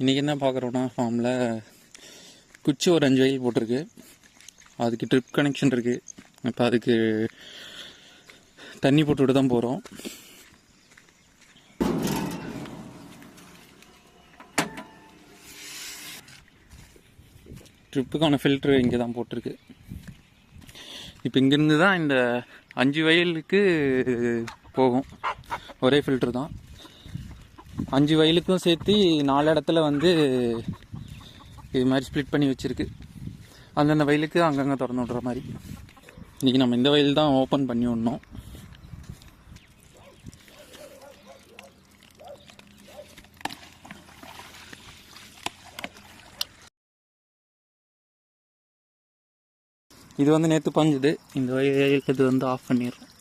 இன்றைக்கி என்ன பார்க்குறோன்னா ஃபார்மில் குச்சி ஒரு 5 வயல் போட்டிருக்கு. அதுக்கு ட்ரிப் கனெக்ஷன் இருக்குது. இப்போ அதுக்கு தண்ணி போட்டுவிட்டு தான் போகிறோம். ட்ரிப்புக்கான ஃபில்ட்ரு இங்கே தான் போட்டிருக்கு. இப்போ இங்கேருந்து தான் இந்த 5 வயலுக்கு போகும். ஒரே ஃபில்ட்ரு தான். 5 வயலுக்கும் சேர்த்து 4 இடத்துல வந்து இது மாதிரி ஸ்ப்ளிட் பண்ணி வச்சுருக்கு. அந்தந்த வயலுக்கு அங்கங்கே திறந்து விட்ற மாதிரி. இன்றைக்கி நம்ம இந்த வயல் தான் ஓப்பன் பண்ணி விடணும். இது வந்து நேற்று பாஞ்சுது. இந்த வயல் இது வந்து ஆஃப் பண்ணிடுறோம்.